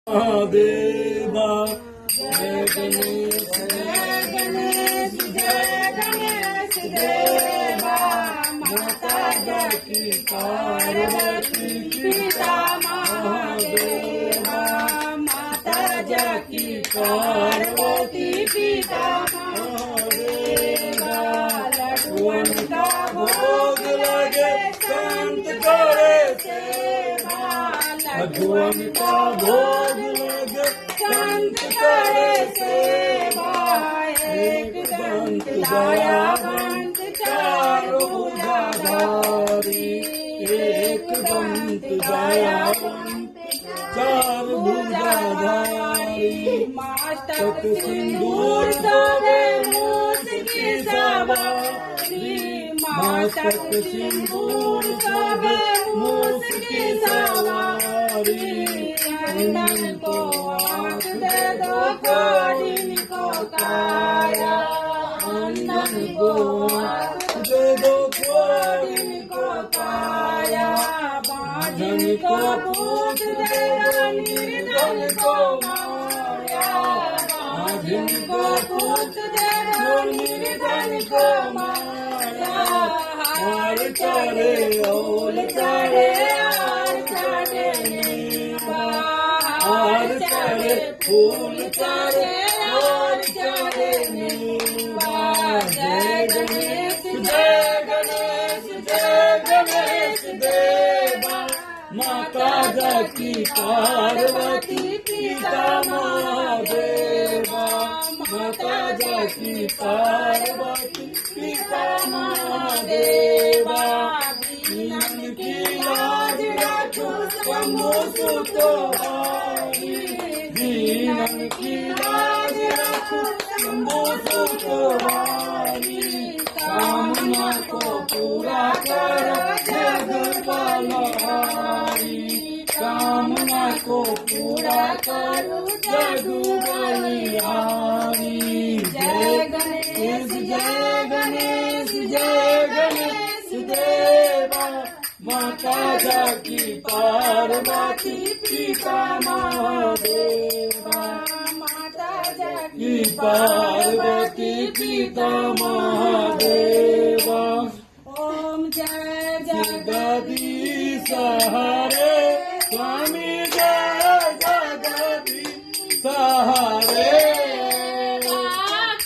महादेवा जय गणेश जय गणेश जय गणेश देवा माता जाकी पार्वती पिता महादेवा माता जाकी पार्वती पिता महादेवा लड्डुअन का भोग लगे संत करे सेवा लड्डुअन का भोग लगे संत करे सेवा एक दंत लाया बंत चार भुजाधारी एक दंत लाया बंत चार भुजाधारी मस्तक सिंदूर सोबे मूस की सवारी मस्तक सिंदूर सोबे मूस की सवारी अंदन को आँख दे दो कोडिन को काया अंदन को आँख दे दो कोडिन को काया बाजन को पूछ दे निर्धन को माया बाजन को पूछ दे निर्धन को माया हार चढ़े ओल चढ़े हार चढ़े हार चढ़े फूल चढ़े हार चढ़े जय गणेश जय गणेश जय गणेश देवा माता जाकी पार्वती पिता महादेवा माता जाकी पार्वती पिता महादेवा दीनन की लाज रखो शंभु सुतवारी दीनन की लाज रखो शंभु सुतवारी कामना को पूरा कर जग बलहारी कामना को पूरा कर जग बलिहारी जय गणेश जय गणेश जय गणेश देवा माता जाकी पार्वती पिता महादेवा माता जाकी पार्वती पिता महादेवा ओम जय जगदीश हरे स्वामी जय जगदीश हरे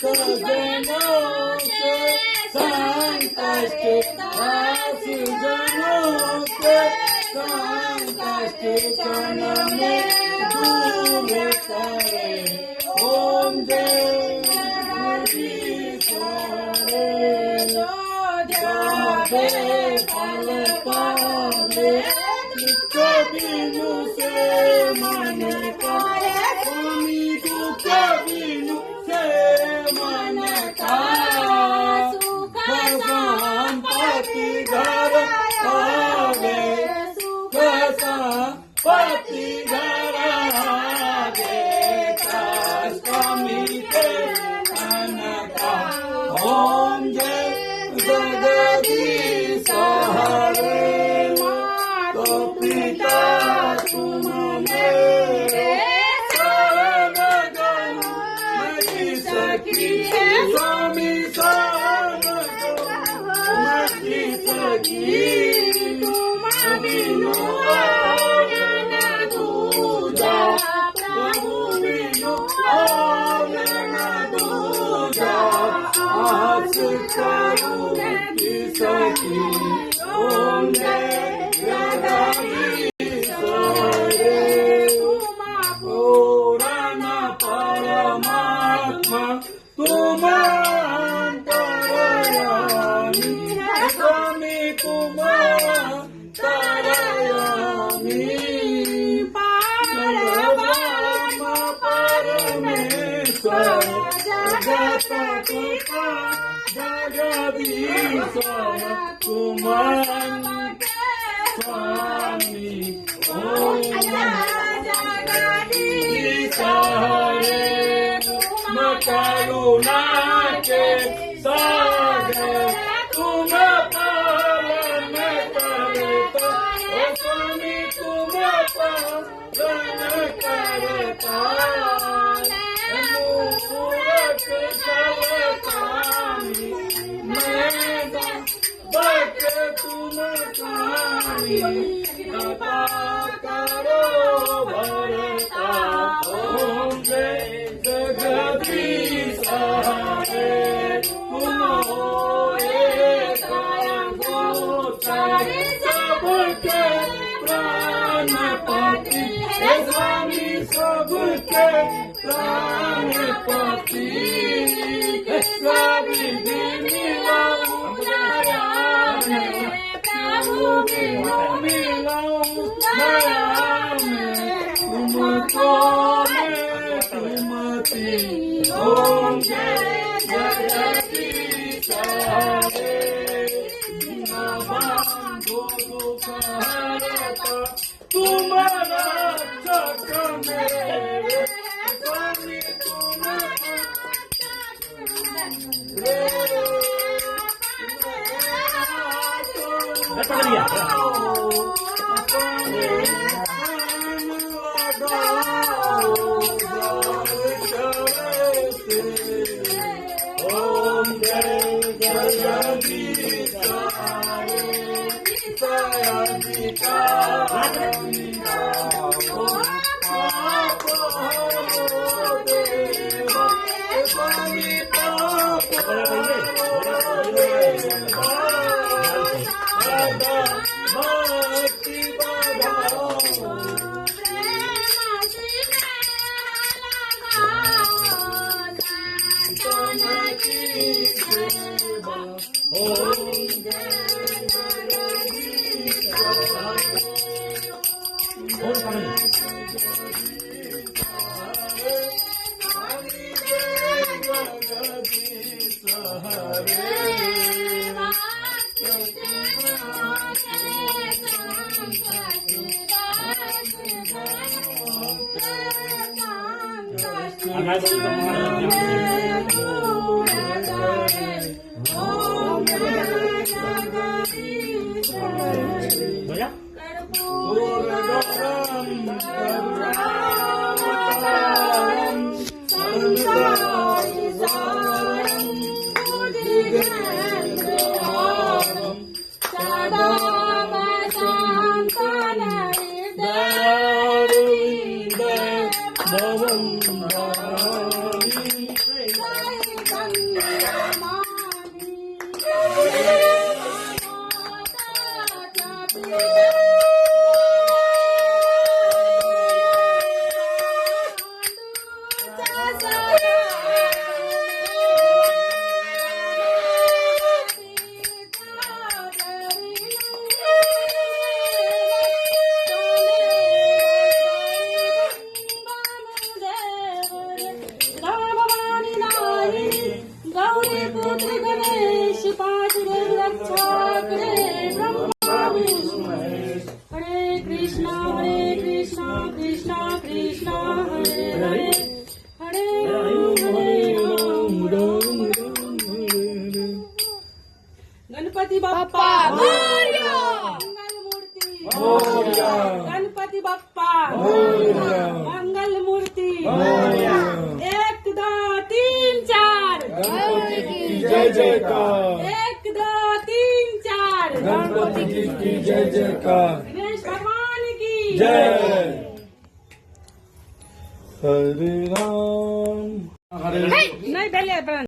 सजनों के संकट दास जनों के संकट क्षण में दूर करे ओम जय जगदीश हरे जावे पल पावे दुख बिनु से मन करे स्वामी दुख बिनु से मन का सुख संपत्ति घर आवे सुख संपत्ति घर आवे स्वामी के मन का ओम जय जगदीश हरे तो पिता तुम मेरे शरण गण नहीं सकी स्वामी शरण नहीं सकी तुम बिनु न दूजा प्रभु बिनु न दूजा आस करूं सखी ओम जय जगदीश हरे पुराण परमात्मा तुम अंतर्यामी स्वामी तुम अंतर्यामी परब्रह्म परमेश्वर जगत पिता जगदीश्वर तुम स्वामी ओम जगदीश हरे तुम करुणा के सागर तुम पालन करता स्वामी तुम पालन कर मूरत छलकानी मैं बट तुम कानी कृपा करो भरता ओम जय जगदीश हरे तुम हो सबके प्राणपति हे स्वामी सबके प्राणपति स्वामी मिलाऊं दया में प्रभु मिलाऊं दया में तुमको मैं तुमती ओम जय जगदीश हरे तुम्हारा चक मेरे स्वामी ओम जय जगदीश गणपती बाप्पा मोरया, मंगलमूर्ती गणपती बाप्पा मंगलमूर्ती 1 2 3 4 जय जयकार 1 2 3 4 गणपति की जय जयकार गणेश भगवान की जय हरे राम हरे नहीं पहले